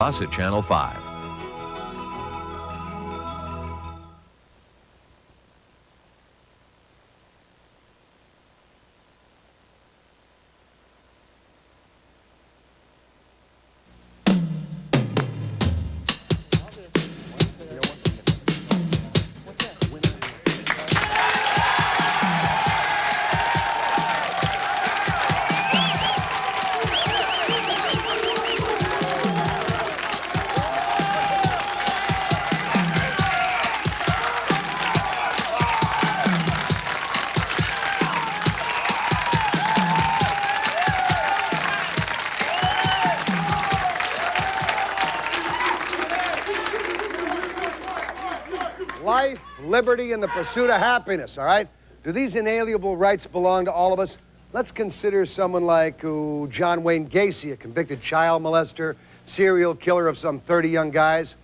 Us at Channel 5. Life, liberty, and the pursuit of happiness, all right? Do these inalienable rights belong to all of us? Let's consider someone like John Wayne Gacy, a convicted child molester, serial killer of some 30 young guys,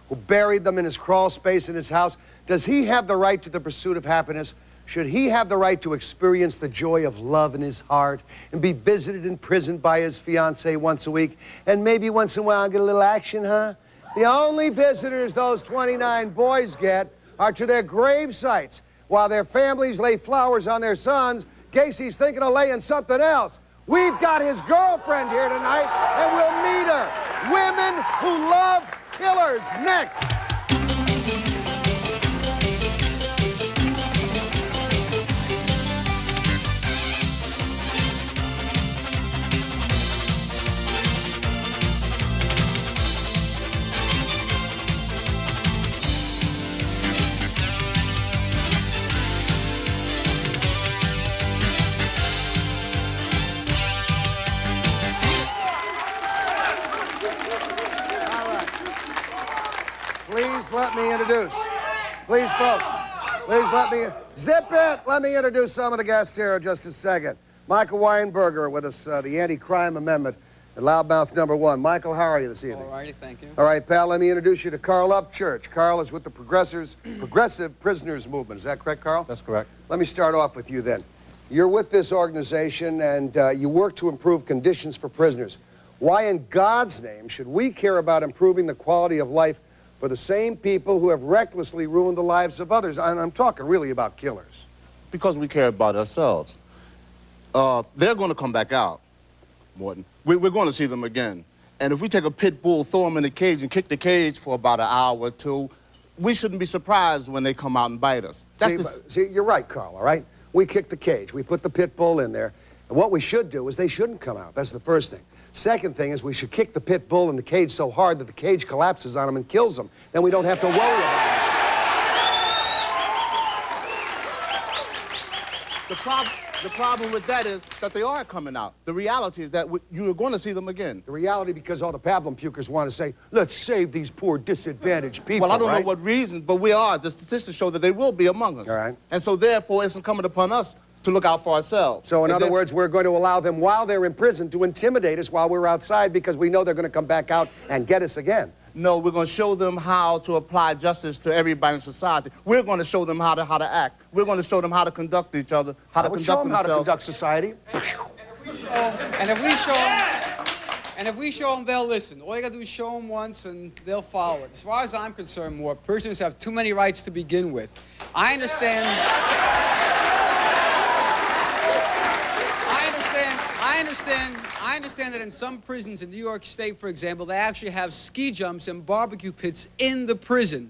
who buried them in his crawl space in his house. Does he have the right to the pursuit of happiness? Should he have the right to experience the joy of love in his heart and be visited in prison by his fiancée once a week and maybe once in a while get a little action, huh? The only visitors those 29 boys get are to their grave sites. While their families lay flowers on their sons, Gacy's thinking of laying something else. We've got his girlfriend here tonight, and we'll meet her. Women who love killers, next. Please let me introduce. Please, folks. Please let me... Zip it! Let me introduce some of the guests here in just a second. Michael Weinberger with us, the Anti-Crime Amendment at Loudmouth #1. Michael, how are you this evening? All righty, thank you. All right, pal, let me introduce you to Carl Upchurch. Carl is with the Progressive Prisoners Movement. Is that correct, Carl? That's correct. Let me start off with you then. You're with this organization, and you work to improve conditions for prisoners. Why in God's name should we care about improving the quality of life for the same people who have recklessly ruined the lives of others? And I'm talking really about killers. Because we care about ourselves. They're going to come back out, Morton. We're going to see them again. And if we take a pit bull, throw them in the cage, and kick the cage for about an hour or two, we shouldn't be surprised when they come out and bite us. See, you're right, Carl, all right? We kick the cage. We put the pit bull in there. And what we should do is they shouldn't come out. That's the first thing. Second thing is we should kick the pit bull in the cage so hard that the cage collapses on him and kills him. Then we don't have to worry about it. The problem with that is that they are coming out. The reality is that you're going to see them again. The reality, because all the pablum pukers want to say, let's save these poor disadvantaged people, Well, I don't right? know what reason, but we are. The statistics show that they will be among us. All right. And so, therefore, it's incumbent upon us to look out for ourselves. So, in other words, we're going to allow them, while they're in prison, to intimidate us while we're outside because we know they're going to come back out and get us again. No, we're going to show them how to apply justice to everybody in society. We're going to show them how to act. We're going to show them how to conduct each other, how to conduct themselves. How to conduct society. And if we show them, they'll listen. All you gotta do is show them once, and they'll follow it. As far as I'm concerned, more prisoners have too many rights to begin with. I understand that in some prisons in New York State, for example, they actually have ski jumps and barbecue pits in the prison.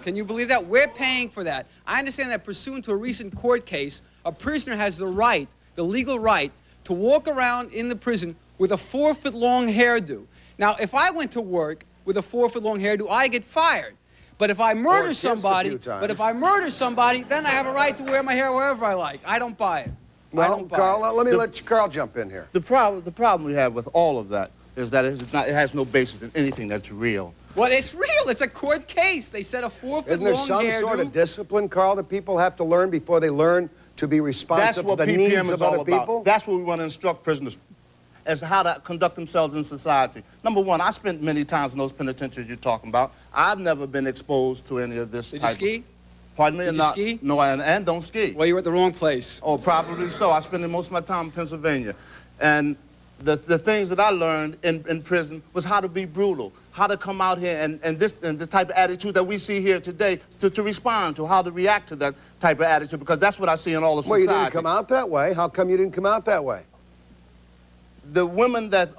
Can you believe that? We're paying for that. I understand that pursuant to a recent court case, a prisoner has the right, the legal right, to walk around in the prison with a 4-foot-long hairdo. Now, if I went to work with a 4-foot-long hairdo, I get fired. But if I murder somebody, then I have a right to wear my hair wherever I like. I don't buy it. Well, Carl, let me let Carl jump in here. The problem we have with all of that is that it has no basis in anything that's real. Well, it's real. It's a court case. They said a 4-foot-long hairdo. Isn't there some sort of discipline, Carl, that people have to learn before they learn to be responsive to the needs of other people? That's what we want to instruct prisoners as to how to conduct themselves in society. Number one, I spent many times in those penitentiaries you're talking about. I've never been exposed to any of this. Did you ski? Pardon me? Did you ski? No, and don't ski. Well, you're at the wrong place. Oh, probably so. I spent most of my time in Pennsylvania. And the things that I learned in prison was how to be brutal, how to come out here and the type of attitude that we see here today to respond to, how to react to that type of attitude, because that's what I see in all of society. Well, you didn't come out that way. How come you didn't come out that way? The women that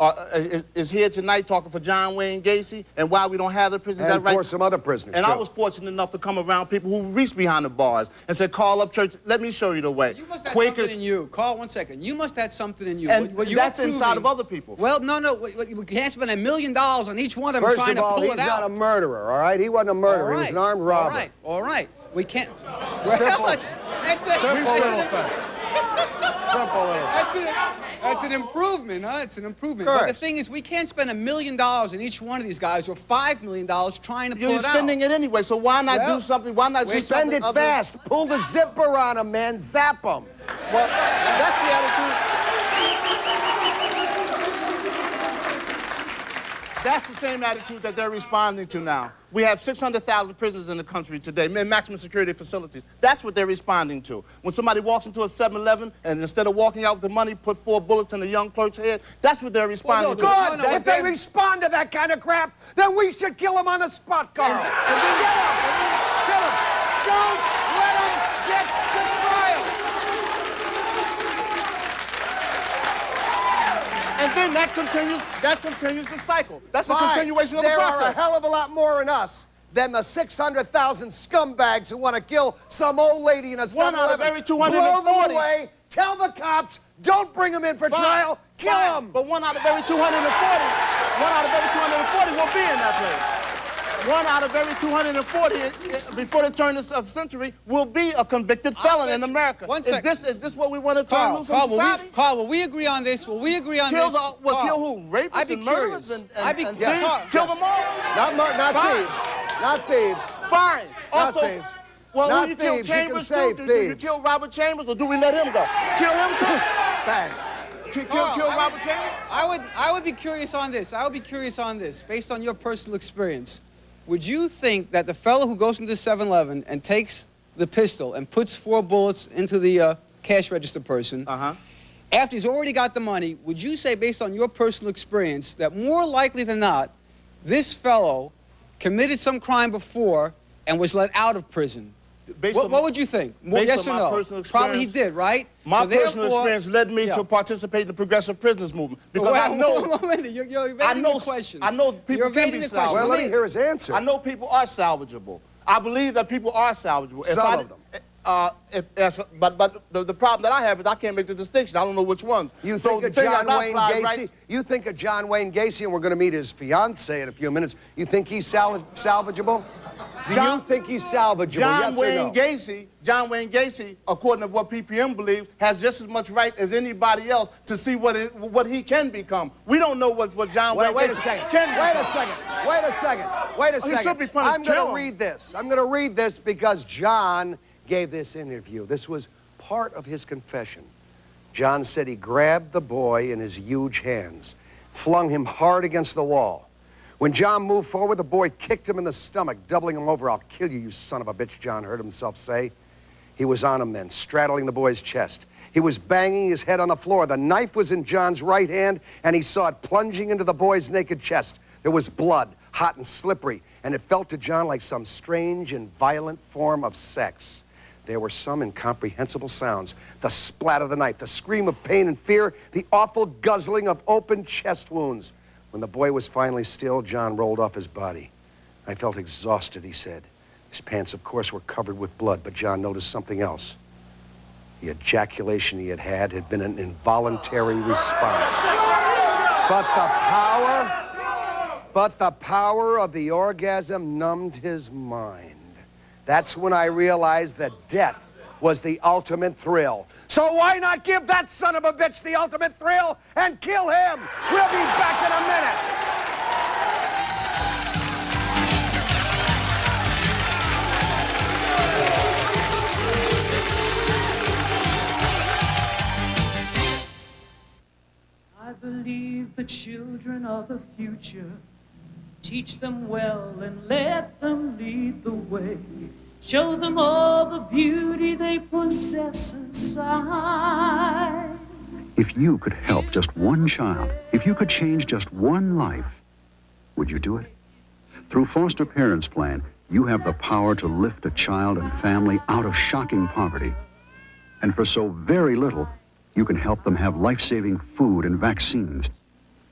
is here tonight talking for John Wayne Gacy and why we don't have the prisoners. And for some other prisoners, and too. I was fortunate enough to come around people who reached behind the bars and said, call up church, let me show you the way. You must have Quakers, something in you. Carl, 1 second. You must have something in you. and what that's inside of other people. Well, no. We can't spend $1 million on each one of them trying to pull it out. First of all, he's not a murderer, all right? He wasn't a murderer. He was an armed robber. All right. We can't... Simple. That's Simple little thing. Simple little thing. That's an improvement, huh? It's an improvement. Of But the course. thing is, we can't spend $1 million on each one of these guys, or $5 million trying to pull You're it out. spending it anyway, so why not do something? Why not just Spend it fast. Pull the zipper on him, man. Zap him. Well, that's the attitude. That's the same attitude that they're responding to now. We have 600,000 prisoners in the country today, in maximum security facilities. That's what they're responding to. When somebody walks into a 7-Eleven and instead of walking out with the money, put 4 bullets in the young clerk's head, that's what they're responding to. Good. If they respond to that kind of crap, then we should kill them on the spot, Carl. Kill them. Kill them. Don't let them get to trial. And then that continues the cycle. That's a continuation of the There are process. a hell of a lot more in us than the 600,000 scumbags who want to kill some old lady in a 7-Eleven. One out of every 240. Blow them away. Tell the cops, don't bring them in for trial. Kill them. But one out of every 240 will be in that place. 1 out of every 240 before the turn of the century will be a convicted felon in America. Is this what we want to turn loose in society? Carl, will we agree on this? Will we agree on this? Kill who? Rapists and murderers and thieves? Kill them all? Not thieves. Not thieves. Fine. Not Also, thieves. well, Not will you kill thieves. You can Chambers save too? Do you thieves. kill Robert Chambers or do we let him go? Kill him too? Bang. Kill Robert Chambers? I would be curious on this. I would be curious on this, based on your personal experience. Would you think that the fellow who goes into 7-Eleven and takes the pistol and puts 4 bullets into the cash register person, after he's already got the money, would you say, based on your personal experience, that more likely than not, this fellow committed some crime before and was let out of prison? What would you think? Yes or no? Probably he did, right? My personal experience led me to participate in the progressive prisoners movement. Because I know... You're evading the question. I know people can be salvageable. Well, let me hear his answer. I know people are salvageable. I believe that people are salvageable. Some of them. But the problem that I have is I can't make the distinction. I don't know which ones. You think of John Wayne Gacy? You think of John Wayne Gacy, and we're going to meet his fiancée in a few minutes. You think he's salvageable? Do you think he's salvageable? John Wayne Gacy, according to what PPM believes, has just as much right as anybody else to see what he can become. We don't know what John Wayne Gacy can become. Wait a second. He should be punished. I'm going to read this. I'm going to read this because John gave this interview. This was part of his confession. John said he grabbed the boy in his huge hands, flung him hard against the wall. When John moved forward, the boy kicked him in the stomach, doubling him over. "I'll kill you, you son of a bitch," John heard himself say. He was on him then, straddling the boy's chest. He was banging his head on the floor. The knife was in John's right hand, and he saw it plunging into the boy's naked chest. There was blood, hot and slippery, and it felt to John like some strange and violent form of sex. There were some incomprehensible sounds. The splat of the knife, the scream of pain and fear, the awful guzzling of open chest wounds. When the boy was finally still, John rolled off his body. "I felt exhausted," he said. His pants, of course, were covered with blood, but John noticed something else. The ejaculation he had been an involuntary response. But the power of the orgasm numbed his mind. That's when I realized that death was the ultimate thrill. So why not give that son of a bitch the ultimate thrill and kill him? We'll be back in a minute. I believe the children are the future. Teach them well and let them lead the way. Show them all the beauty they possess inside. If you could help just one child, if you could change just one life, would you do it? Through Foster Parents Plan, you have the power to lift a child and family out of shocking poverty. And for so very little, you can help them have life-saving food and vaccines,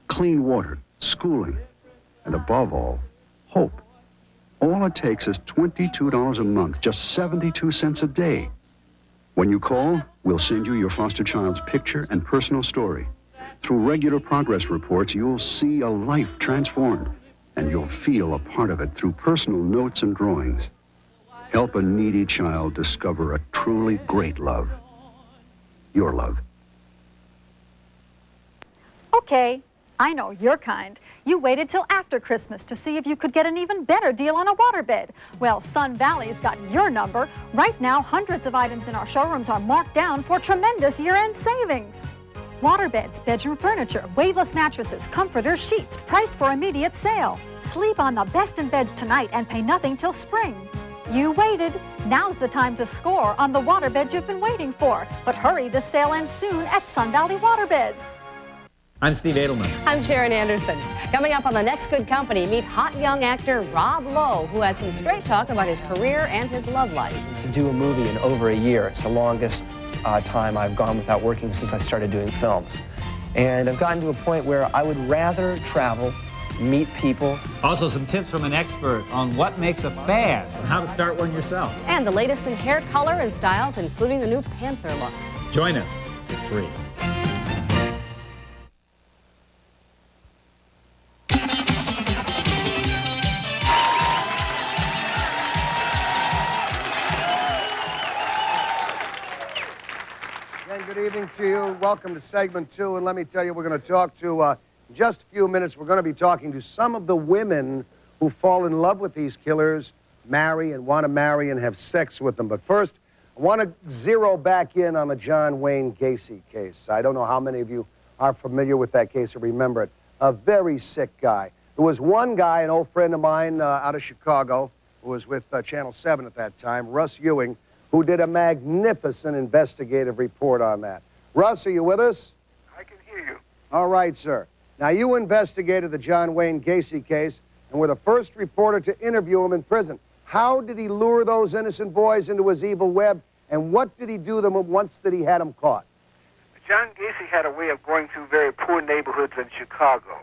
clean water, schooling, and above all, hope. All it takes is $22 a month, just 72 cents a day. When you call, we'll send you your foster child's picture and personal story. Through regular progress reports, you'll see a life transformed, and you'll feel a part of it through personal notes and drawings. Help a needy child discover a truly great love. Your love. Okay, I know your kind. You waited till after Christmas to see if you could get an even better deal on a waterbed. Well, Sun Valley's got your number. Right now, hundreds of items in our showrooms are marked down for tremendous year-end savings. Waterbeds, bedroom furniture, waveless mattresses, comforters, sheets, priced for immediate sale. Sleep on the best in beds tonight and pay nothing till spring. You waited. Now's the time to score on the waterbed you've been waiting for. But hurry, the sale ends soon at Sun Valley Waterbeds. I'm Steve Edelman. I'm Sharon Anderson. Coming up on The Next Good Company, meet hot young actor Rob Lowe, who has some straight talk about his career and his love life. To do a movie in over a year, it's the longest time I've gone without working since I started doing films. And I've gotten to a point where I would rather travel, meet people. Also, some tips from an expert on what makes a fad and how to start one yourself. And the latest in hair color and styles, including the new Panther look. Join us at 3. Good evening to you. Welcome to segment 2. And let me tell you, we're going to talk to, in just a few minutes, we're going to be talking to some of the women who fall in love with these killers, marry and want to marry and have sex with them. But first, I want to zero back in on the John Wayne Gacy case. I don't know how many of you are familiar with that case or remember it. A very sick guy. There was one guy, an old friend of mine out of Chicago, who was with Channel 7 at that time, Russ Ewing, who did a magnificent investigative report on that. Russ, are you with us? I can hear you. All right, sir. Now, you investigated the John Wayne Gacy case and were the first reporter to interview him in prison. How did he lure those innocent boys into his evil web, and what did he do to them once that he had them caught? John Gacy had a way of going through very poor neighborhoods in Chicago,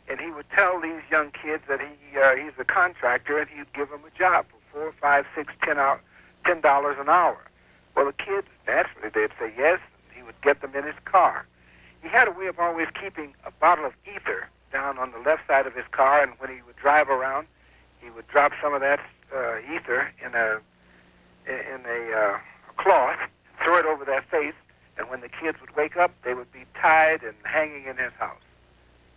and he would tell these young kids that he's a contractor, and he'd give them a job for $4, $5, $6, $10 an hour. Well, the kids, naturally, they'd say yes, and he would get them in his car. He had a way of always keeping a bottle of ether down on the left side of his car, and when he would drive around, he would drop some of that ether in a cloth, throw it over their face, and when the kids would wake up, they would be tied and hanging in his house.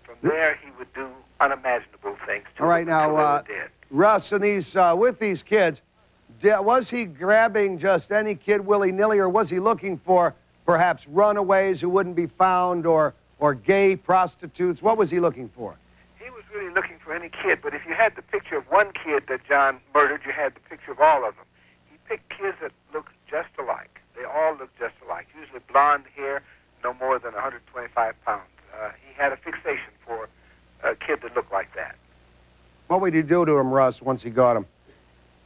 From there, he would do unimaginable things to them. All right, now, Russ, and these, with these kids, was he grabbing just any kid willy-nilly, or was he looking for perhaps runaways who wouldn't be found, or gay prostitutes? What was he looking for? He was really looking for any kid, but if you had the picture of one kid that John murdered, you had the picture of all of them. He picked kids that looked just alike. They all looked just alike, usually blonde hair, no more than 125 pounds. He had a fixation for a kid that looked like that. What would he do to him, Russ, once he got him?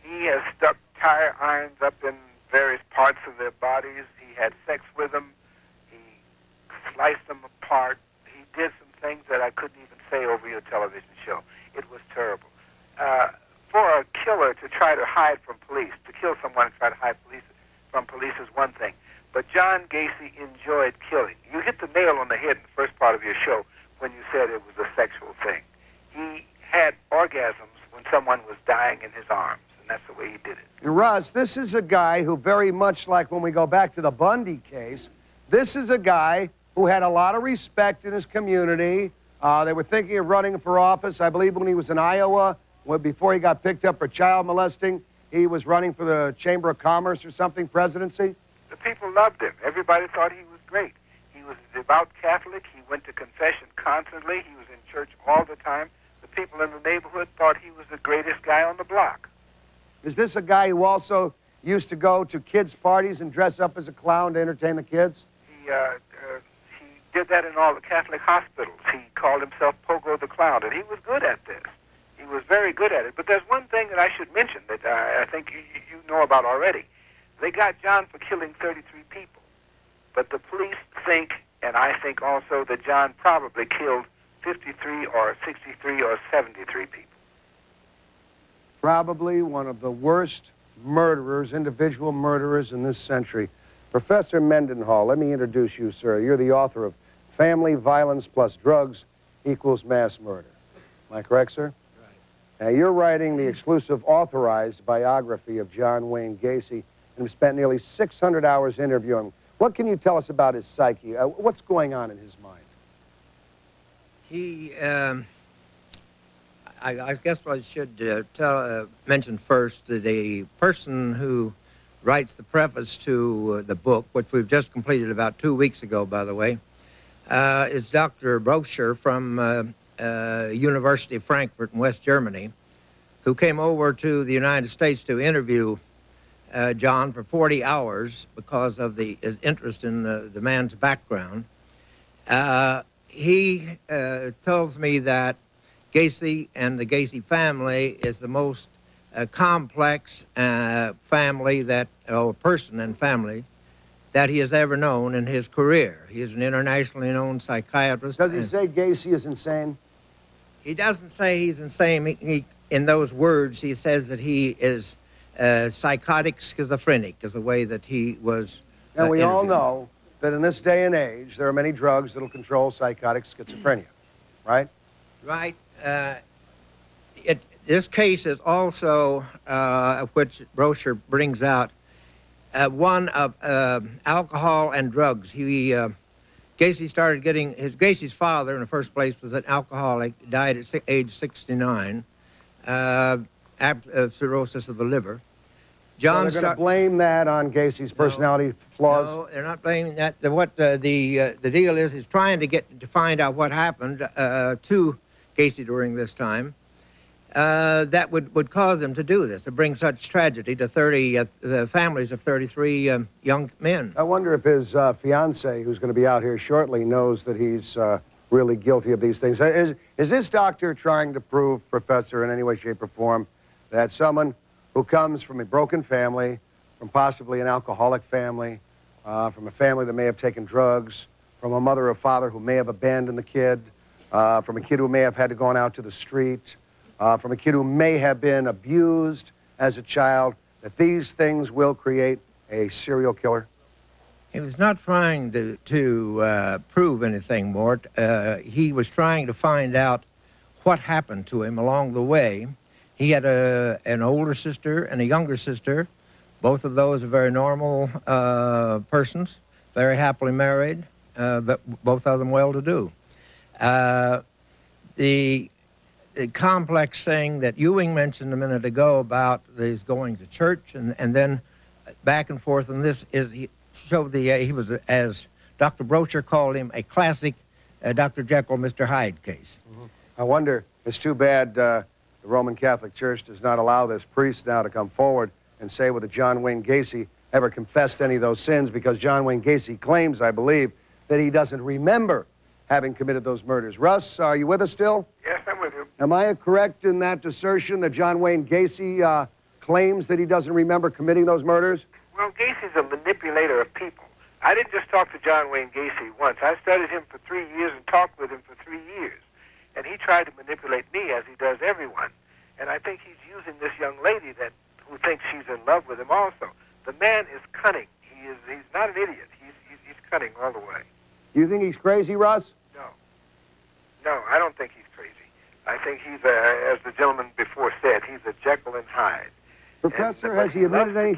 He has stuck tire irons up in various parts of their bodies. He had sex with them. He sliced them apart. He did some things that I couldn't even say over your television show. It was terrible. For a killer to try to hide from police, to kill someone and try to hide from police is one thing. But John Gacy enjoyed killing. You hit the nail on the head in the first part of your show when you said it was a sexual thing. He had orgasms when someone was dying in his arms, and that's the way he did it. And Russ, this is a guy who, very much like when we go back to the Bundy case, this is a guy who had a lot of respect in his community. They were thinking of running for office. I believe when he was in Iowa, before he got picked up for child molesting, he was running for the Chamber of Commerce or something, presidency. The people loved him. Everybody thought he was great. He was a devout Catholic. He went to confession constantly. He was in church all the time. The people in the neighborhood thought he was the greatest guy on the block. Is this a guy who also used to go to kids' parties and dress up as a clown to entertain the kids? He did that in all the Catholic hospitals. He called himself Pogo the Clown, and he was good at this. He was very good at it. But there's one thing that I should mention that I think you know about already. They got John for killing 33 people. But the police think, and I think also, that John probably killed 53 or 63 or 73 people. Probably one of the worst murderers, individual murderers in this century. Professor Mendenhall, let me introduce you, sir. You're the author of Family Violence Plus Drugs Equals Mass Murder. Am I correct, sir? Right. Now, you're writing the exclusive authorized biography of John Wayne Gacy and have spent nearly 600 hours interviewing him. What can you tell us about his psyche? What's going on in his mind? He, I guess I should mention first that the person who writes the preface to the book, which we've just completed about 2 weeks ago, by the way, is Dr. Broscher from University of Frankfurt in West Germany, who came over to the United States to interview John for 40 hours because of his interest in the man's background. He tells me that Gacy and the Gacy family is the most complex family or person and family that he has ever known in his career. He is an internationally known psychiatrist. Does he say Gacy is insane? He doesn't say he's insane. In those words, he says that he is psychotic schizophrenic, is the way that he was And we all know that in this day and age, there are many drugs that will control psychotic schizophrenia, right? Right. This case is also, which Broscher brings out, one of alcohol and drugs. Gacy started getting, Gacy's father in the first place was an alcoholic, died at age 69, of cirrhosis of the liver. John, they're going to blame that on Gacy's personality flaws? No, they're not blaming that. The deal is trying to find out what happened to Gacy during this time that would cause him to do this, to bring such tragedy to the families of 33 young men. I wonder if his fiancée, who's going to be out here shortly, knows that he's really guilty of these things. Is this doctor trying to prove, Professor, in any way, shape, or form, that someone who comes from a broken family, from possibly an alcoholic family, from a family that may have taken drugs, from a mother or father who may have abandoned the kid, from a kid who may have had to go on out to the street, from a kid who may have been abused as a child, that these things will create a serial killer? He was not trying to prove anything, Mort. He was trying to find out what happened to him along the way. He had an older sister and a younger sister. Both of those are very normal persons, very happily married, but both of them well-to-do. The complex thing that Ewing mentioned a minute ago about his going to church and then back and forth, and this is he was, as Dr. Broscher called him, a classic Dr. Jekyll, Mr. Hyde case. Mm-hmm. I wonder, it's too bad the Roman Catholic Church does not allow this priest now to come forward and say whether John Wayne Gacy ever confessed any of those sins, because John Wayne Gacy claims, I believe, that he doesn't remember having committed those murders. Russ, are you with us still? Yes, I'm with you. Am I correct in that assertion that John Wayne Gacy claims that he doesn't remember committing those murders? Well, Gacy's a manipulator of people. I didn't just talk to John Wayne Gacy once. I studied him for 3 years and talked with him for 3 years. And he tried to manipulate me as he does everyone. And I think he's using this young lady who thinks she's in love with him also. The man is cunning. He's not an idiot. He's cunning all the way. You think he's crazy, Russ? No, I don't think he's crazy. I think he's, as the gentleman before said, he's a Jekyll and Hyde. Professor, has he admitted any...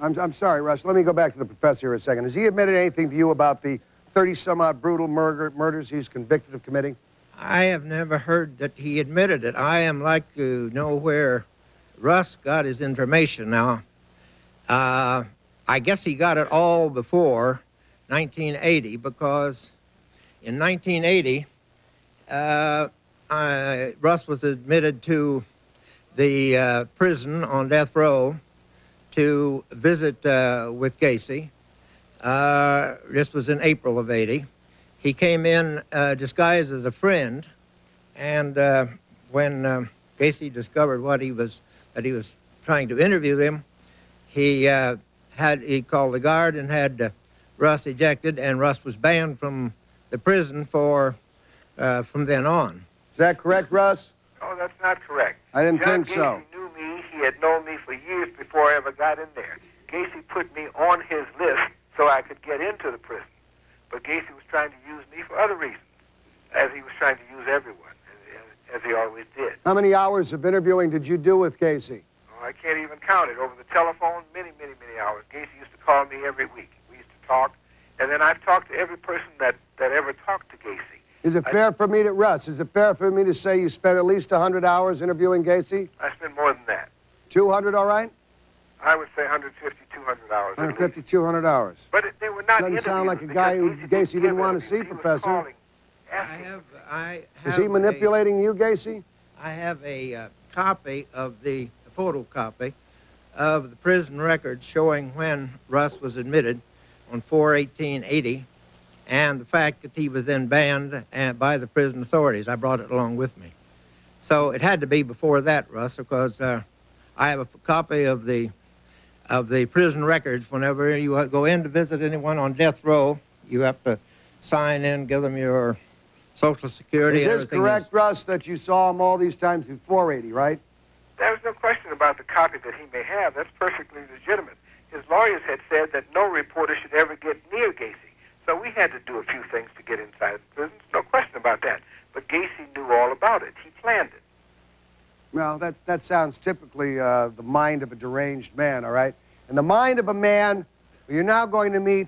I'm sorry, Russ. Let me go back to the professor a second. Has he admitted anything to you about the 30-some-odd brutal murders he's convicted of committing? I have never heard that he admitted it. I am like to know where Russ got his information now. I guess he got it all before 1980, because in 1980, Russ was admitted to the prison on death row to visit with Gacy. This was in April of '80. He came in disguised as a friend, and when Gacy discovered that he was trying to interview him, he called the guard and had Russ ejected, and Russ was banned from the prison from then on. Is that correct, Russ? Oh, that's not correct. I didn't John think so. Gacy knew me. He had known me for years before I ever got in there. Gacy put me on his list so I could get into the prison. But Gacy was trying to use me for other reasons, as he was trying to use everyone, as he always did. How many hours of interviewing did you do with Gacy? Oh, I can't even count it. Over the telephone, many, many, many hours. Gacy used to call me every week. We used to talk, and then I've talked to every person that ever talked to Gacy. Is it fair for me to say you spent at least 100 hours interviewing Gacy? I spent more than that. 200, all right? I would say 150, 200 hours. 150, 200 hours. But they were not Doesn't sound like a guy who Gacy didn't want to see, Professor. Is he manipulating you, Gacy? I have a copy of the photocopy of the prison records showing when Russ was admitted on 4/18/80, and the fact that he was then banned by the prison authorities. I brought it along with me. So it had to be before that, Russ, because I have a copy of the prison records. Whenever you go in to visit anyone on death row, you have to sign in, give them your Social Security. Is this correct, Russ, that you saw him all these times before 80, right? There's no question about the copy that he may have. That's perfectly legitimate. His lawyers had said that no reporter should ever get near Gacy. So we had to do a few things to get inside the prison. No question about that. But Gacy knew all about it. He planned it. Well, that sounds typically the mind of a deranged man, all right? And the mind of a man, you're now going to meet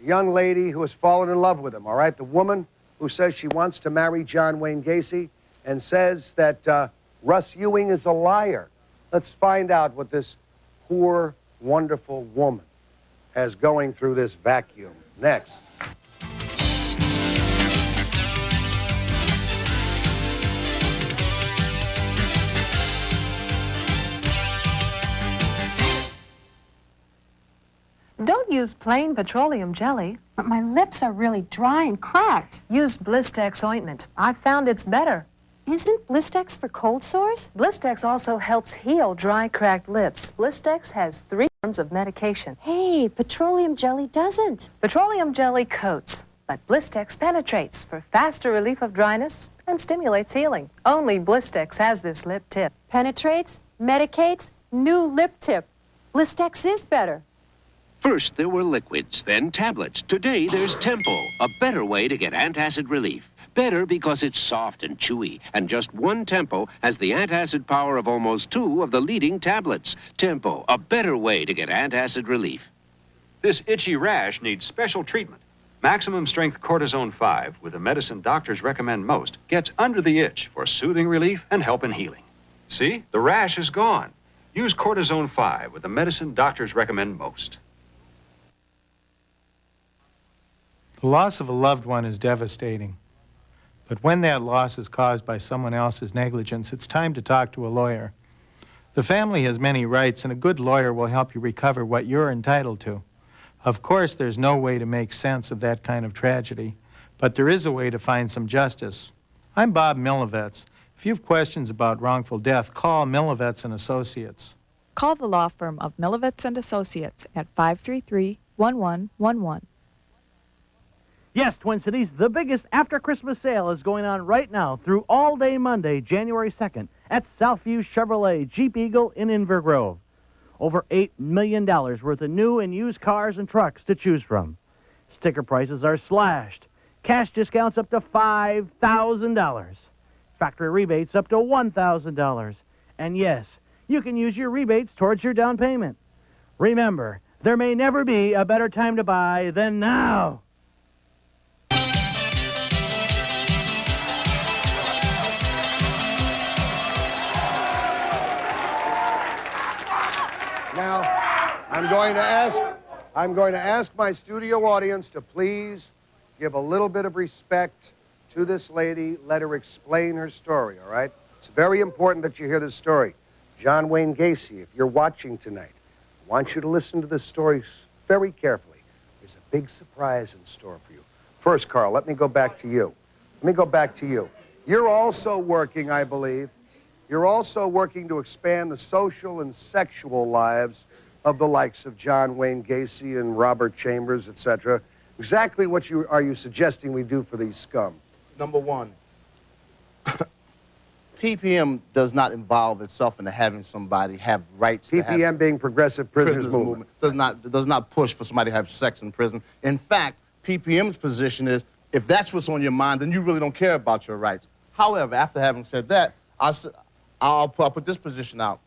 a young lady who has fallen in love with him, all right? The woman who says she wants to marry John Wayne Gacy and says that Russ Ewing is a liar. Let's find out what this poor, wonderful woman has going through this vacuum. Next. Don't use plain petroleum jelly. But my lips are really dry and cracked. Use Blistex ointment. I've found it's better. Isn't Blistex for cold sores? Blistex also helps heal dry, cracked lips. Blistex has 3 forms of medication. Hey, petroleum jelly doesn't. Petroleum jelly coats, but Blistex penetrates for faster relief of dryness and stimulates healing. Only Blistex has this lip tip. Penetrates, medicates, new lip tip. Blistex is better. First, there were liquids, then tablets. Today, there's Tempo, a better way to get antacid relief. Better because it's soft and chewy, and just one Tempo has the antacid power of almost 2 of the leading tablets. Tempo, a better way to get antacid relief. This itchy rash needs special treatment. Maximum strength cortisone 5, with the medicine doctors recommend most, gets under the itch for soothing relief and help in healing. See, the rash is gone. Use cortisone 5 with the medicine doctors recommend most. The loss of a loved one is devastating. But when that loss is caused by someone else's negligence, it's time to talk to a lawyer. The family has many rights, and a good lawyer will help you recover what you're entitled to. Of course, there's no way to make sense of that kind of tragedy, but there is a way to find some justice. I'm Bob Milovets. If you have questions about wrongful death, call Milovets and Associates. Call the law firm of Milovets and Associates at 533-1111. Yes, Twin Cities, the biggest after-Christmas sale is going on right now through all day Monday, January 2nd, at Southview Chevrolet Jeep Eagle in Inver Grove. Over $8 million worth of new and used cars and trucks to choose from. Sticker prices are slashed. Cash discounts up to $5,000. Factory rebates up to $1,000. And yes, you can use your rebates towards your down payment. Remember, there may never be a better time to buy than now. Now, I'm going to ask my studio audience to please give a little bit of respect to this lady. Let her explain her story, all right? It's very important that you hear this story. John Wayne Gacy, if you're watching tonight, I want you to listen to this story very carefully. There's a big surprise in store for you. First, Carl, let me go back to you. You're also working, I believe, you're also working to expand the social and sexual lives of the likes of John Wayne Gacy and Robert Chambers, etc. Exactly what are you suggesting we do for these scum? Number one, PPM does not involve itself into having somebody have rights. PPM being Progressive Prisoners Movement. Does not push for somebody to have sex in prison. In fact, PPM's position is, if that's what's on your mind, then you really don't care about your rights. However, after having said that, I'll put this position out,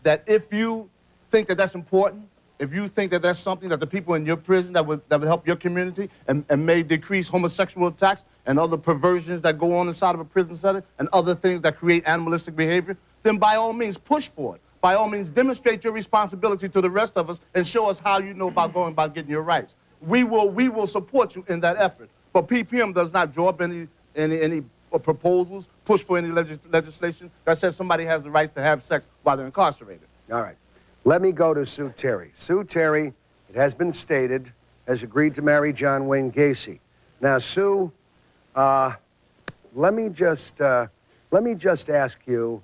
that if you think that that's important, if you think that that's something that the people in your prison that would help your community and may decrease homosexual attacks and other perversions that go on inside of a prison setting and other things that create animalistic behavior, then by all means push for it. By all means demonstrate your responsibility to the rest of us and show us how you know about going about getting your rights. We will support you in that effort. But PPM does not draw up any proposals, push for any legislation that says somebody has the right to have sex while they're incarcerated. All right. Let me go to Sue Terry. Sue Terry, it has been stated, has agreed to marry John Wayne Gacy. Now, Sue, let me just ask you,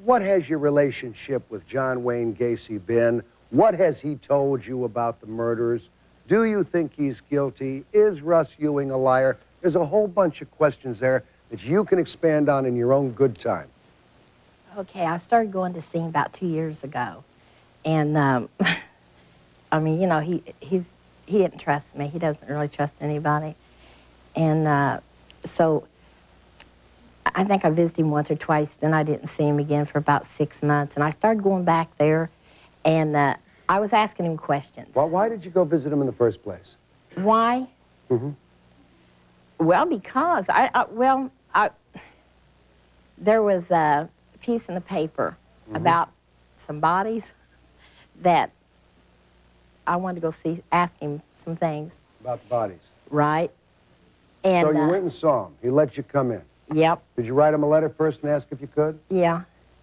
what has your relationship with John Wayne Gacy been? What has he told you about the murders? Do you think he's guilty? Is Russ Ewing a liar? There's a whole bunch of questions there that you can expand on in your own good time. Okay, I started going to see him about 2 years ago. And, I mean, you know, he didn't trust me. He doesn't really trust anybody. And so I think I visited him once or twice. Then I didn't see him again for about 6 months. And I started going back there, and I was asking him questions. Well, why did you go visit him in the first place? Why? Mm-hmm. Well, because there was a piece in the paper about some bodies that I wanted to go ask him some things. About the bodies? Right. And, so you went and saw him. He let you come in. Yep. Did you write him a letter first and ask if you could? Yeah.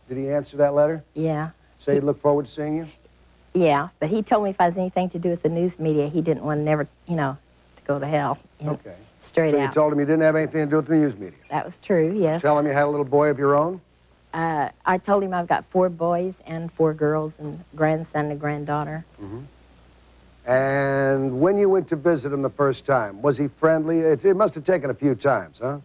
Did he answer that letter? Yeah. Say he'd look forward to seeing you? Yeah, but he told me if I was anything to do with the news media, he didn't want to never, you know, to go to hell. Okay. Straight so out. You told him you didn't have anything to do with the news media? That was true, yes. Tell him you had a little boy of your own? I told him I've got 4 boys and 4 girls and a grandson and a granddaughter. Mm-hmm. And when you went to visit him the first time, was he friendly? It must have taken a few times, huh?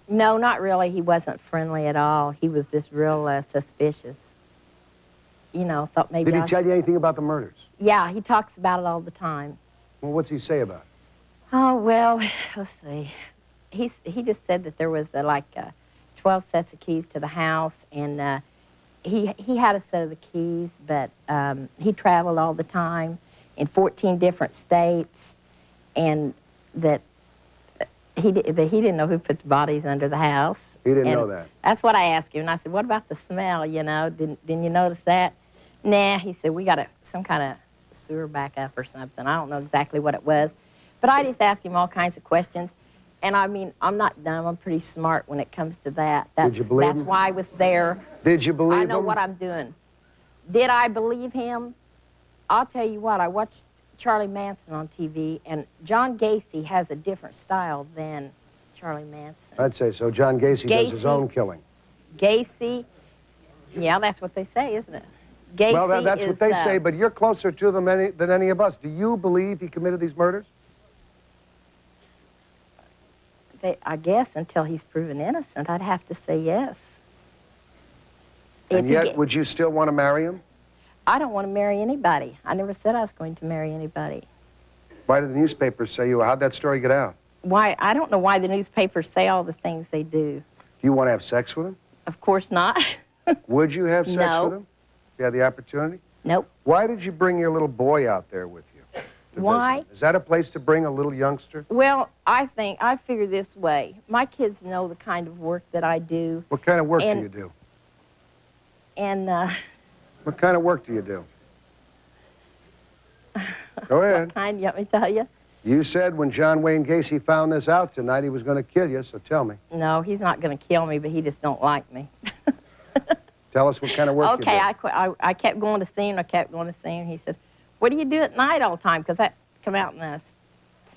No, not really. He wasn't friendly at all. He was just real suspicious. You know, thought maybe Did he tell you anything about the murders? Yeah, he talks about it all the time. Well, what's he say about it? Oh, well, let's see. He just said that there was like 12 sets of keys to the house, and he had a set of the keys, but he traveled all the time in 14 different states, and that he didn't know who put the bodies under the house. He didn't know that. That's what I asked him, and I said, what about the smell, you know? Didn't you notice that? Nah, he said, we got some kind of sewer backup or something. I don't know exactly what it was. But I just asked him all kinds of questions. And I mean, I'm not dumb. I'm pretty smart when it comes to that. Did you believe him? That's why I was there. Did you believe him? I know what I'm doing. Did I believe him? I'll tell you what, I watched Charlie Manson on TV, and John Gacy has a different style than Charlie Manson. I'd say so. John Gacy does his own killing. Gacy, yeah, that's what they say, isn't it? Gacy well, that's what they say, but you're closer to them than any of us. Do you believe he committed these murders? I guess until he's proven innocent, I'd have to say yes. And yet, would you still want to marry him? I don't want to marry anybody. I never said I was going to marry anybody. Why did the newspapers say you? How'd that story get out? Why? I don't know why the newspapers say all the things they do. Do you want to have sex with him? Of course not. Would you have sex No. with him? If you had the opportunity? Nope. Why did you bring your little boy out there with you? Why? Is that a place to bring a little youngster? Well, I figure this way. My kids know the kind of work that I do. What kind of work do you do? And, What kind of work do you do? Go ahead. What kind, you want me to tell you? You said when John Wayne Gacy found this out tonight, he was going to kill you, so tell me. No, he's not going to kill me, but he just don't like me. Tell us what kind of work you do. Okay, I kept going to see him. I kept going to see him. He said, what do you do at night all the time? Because that come out in the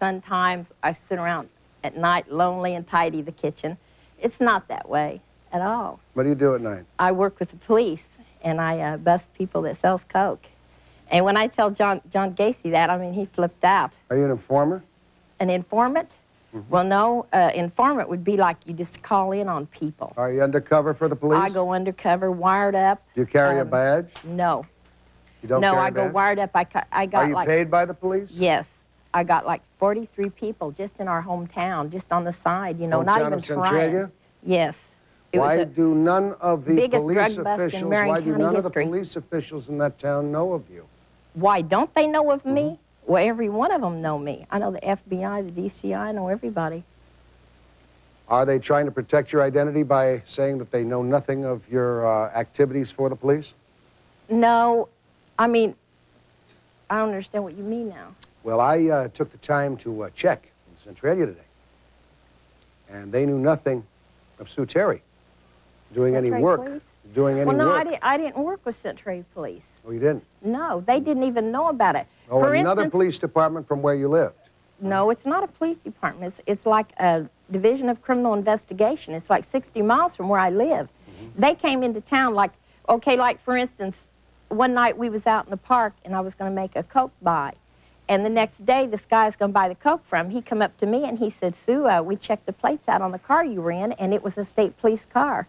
sometimes I sit around at night lonely and tidy the kitchen. It's not that way at all. What do you do at night? I work with the police, and I bust people that sells coke. And when I tell John Gacy that, I mean, he flipped out. Are you an informer? An informant? Well, no. Informant would be like you just call in on people. Are you undercover for the police? I go undercover, wired up. Do you carry a badge? No. You don't No, carry I a go badge? wired up. I got Are you like... paid by the police? Yes. I got like 43 people just in our hometown, just on the side, you know, not Hometown even of Centralia? trying. Yes. It was Why a do none of the biggest police drug bust in officials, Marion why do County none of history. the police officials in that town know of you? Why don't they know of me? Well, every one of them know me. I know the FBI, the DCI, I know everybody. Are they trying to protect your identity by saying that they know nothing of your activities for the police? No, I mean, I don't understand what you mean now. Well, I took the time to check in Centralia today, and they knew nothing of Sue Terry doing any Centralia work. Police? Doing any Well, no, work. I didn't work with Centralia Police. Oh, you didn't? No, they didn't even know about it. Oh, For another instance, police department from where you lived? No, it's not a police department. It's like a division of criminal investigation. It's like 60 miles from where I live. They came into town like, okay, like for instance, one night we was out in the park and I was going to make a Coke buy. And the next day, this guy I was going to buy the Coke from, he come up to me and he said, Sue, we checked the plates out on the car you were in, and it was a state police car.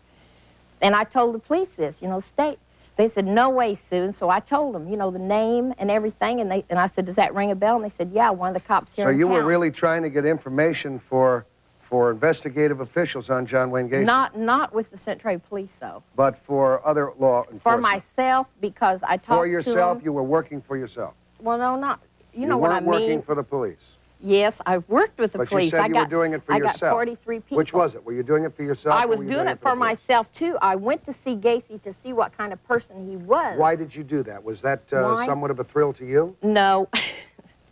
And I told the police this, you know, state. They said, no way, Sue. And so I told them, you know, the name and everything. And I said, does that ring a bell? And they said, yeah, one of the cops here So in you town. were really trying to get information for investigative officials on John Wayne Gacy? Not with the Centralia Police, though. But for other law enforcement? For myself, because I talked to them. For yourself? You were working for yourself? Well, no, not, you know what I weren't mean. working for the police? Yes, I've worked with the But police. you said you were doing it for yourself. I got 43 people. Which was it? Were you doing it for yourself? I or was were you doing it for for the police? myself, too. I went to see Gacy to see what kind of person he was. Why did you do that? Was that Why? somewhat of a thrill to you? No.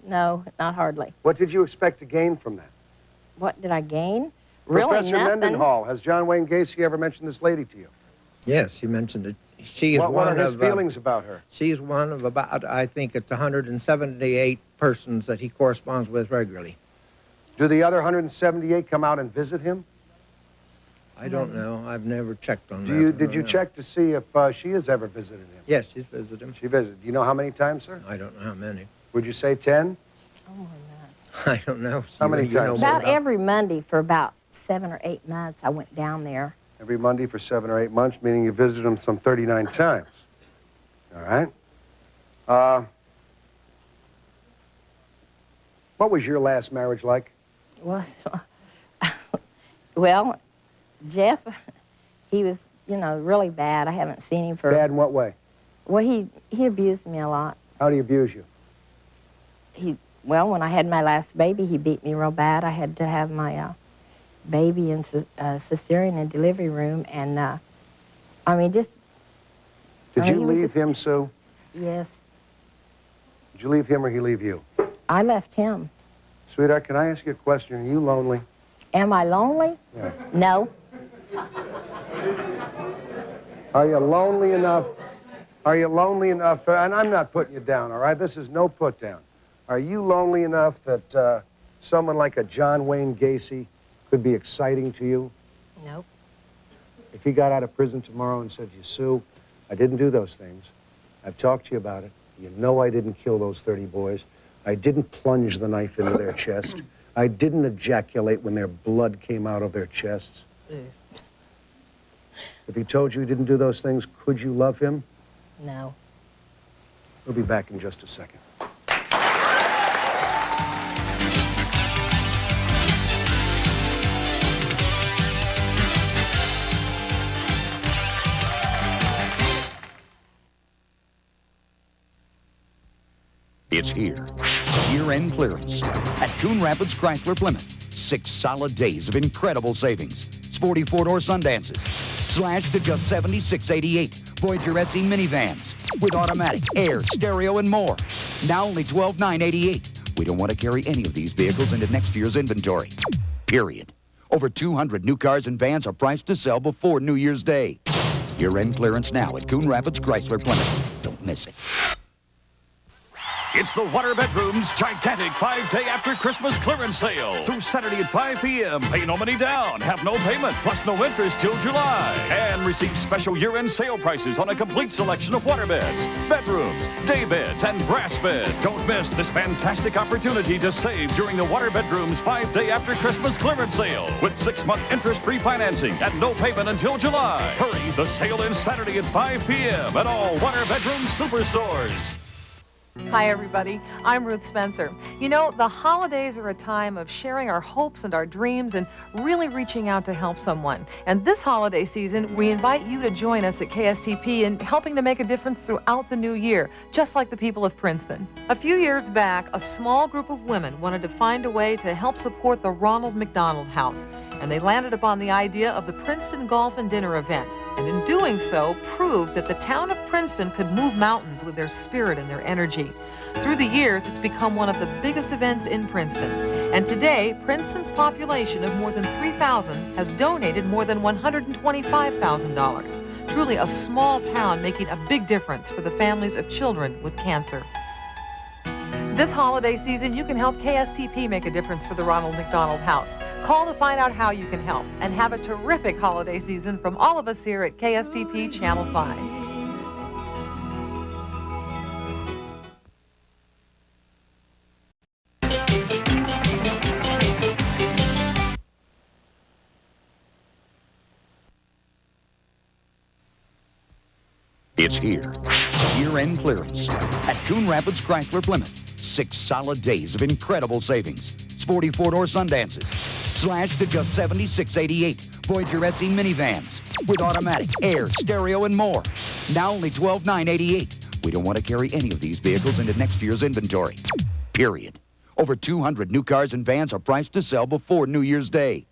No, not hardly. What did you expect to gain from that? What did I gain? Really Professor nothing. Mendenhall, has John Wayne Gacy ever mentioned this lady to you? Yes, he mentioned it. She is What one are his of feelings about her? She's one of about, I think it's 178 persons that he corresponds with regularly. Do the other 178 come out and visit him? I don't know. I've never checked on that. Did you check to see if she has ever visited him? Yes, she's visited him. She visited. Do you know how many times, sir? I don't know how many. Would you say 10? I don't know. How many times? About every Monday for about 7 or 8 months, I went down there. Every Monday for 7 or 8 months, meaning you visited him some 39 times. All right. What was your last marriage like? Well, Jeff, he was, you know, really bad. I haven't seen him for... Bad in what way? Well, he abused me a lot. How do he abuse you? Well, when I had my last baby, he beat me real bad. I had to have my baby in cesarean and delivery room, and I mean, just... Did you leave him, Sue? Yes. Did you leave him or he leave you? I left him. Sweetheart, can I ask you a question? Are you lonely? Am I lonely? Yeah. No. Are you lonely enough? Are you lonely enough? And I'm not putting you down, all right? This is no put down. Are you lonely enough that someone like a John Wayne Gacy could be exciting to you? No. If he got out of prison tomorrow and said to you, Sue, I didn't do those things. I've talked to you about it. You know I didn't kill those 30 boys. I didn't plunge the knife into their chest. I didn't ejaculate when their blood came out of their chests. If he told you he didn't do those things, could you love him? No. We'll be back in just a second. It's here. Year-end clearance at Coon Rapids Chrysler Plymouth. 6 solid days of incredible savings. Sporty 4-door Sundances. Slashed to just $76.88. Voyager SE minivans. With automatic, air, stereo, and more. Now only $12,988. We don't want to carry any of these vehicles into next year's inventory. Period. Over 200 new cars and vans are priced to sell before New Year's Day. Year-end clearance now at Coon Rapids Chrysler Plymouth. Don't miss it. It's the Water Bedroom's gigantic 5-day after Christmas clearance sale. Through Saturday at 5 p.m. Pay no money down, have no payment, plus no interest till July. And receive special year-end sale prices on a complete selection of water beds, bedrooms, day beds, and brass beds. Don't miss this fantastic opportunity to save during the Water Bedroom's 5-day after Christmas clearance sale with 6-month interest-free financing and no payment until July. Hurry, the sale ends Saturday at 5 p.m. at all Water Bedroom superstores. Hi, everybody. I'm Ruth Spencer. You know, the holidays are a time of sharing our hopes and our dreams and really reaching out to help someone. And this holiday season, we invite you to join us at KSTP in helping to make a difference throughout the new year, just like the people of Princeton. A few years back, a small group of women wanted to find a way to help support the Ronald McDonald House, and they landed upon the idea of the Princeton Golf and Dinner event. And in doing so, proved that the town of Princeton could move mountains with their spirit and their energy. Through the years, it's become one of the biggest events in Princeton. And today, Princeton's population of more than 3,000 has donated more than $125,000. Truly a small town making a big difference for the families of children with cancer. This holiday season, you can help KSTP make a difference for the Ronald McDonald House. Call to find out how you can help, and have a terrific holiday season from all of us here at KSTP Channel 5. It's here. Year-end clearance at Coon Rapids Chrysler Plymouth. 6 solid days of incredible savings. Sporty 4-door Sundances, slashed to just $76.88. Voyager SE minivans with automatic, air, stereo, and more. Now only $12,988. We don't want to carry any of these vehicles into next year's inventory. Period. Over 200 new cars and vans are priced to sell before New Year's Day.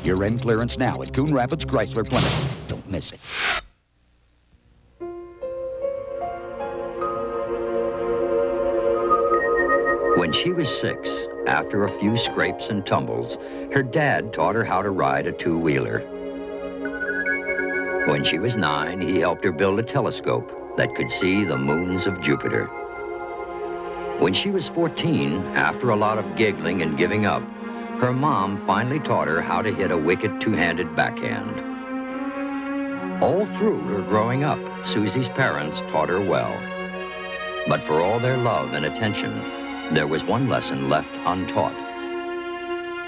Year-end clearance now at Coon Rapids Chrysler Plymouth. Don't miss it. When she was 6, after a few scrapes and tumbles, her dad taught her how to ride a 2-wheeler. When she was 9, he helped her build a telescope that could see the moons of Jupiter. When she was 14, after a lot of giggling and giving up, her mom finally taught her how to hit a wicked 2-handed backhand. All through her growing up, Susie's parents taught her well. But for all their love and attention, there was one lesson left untaught.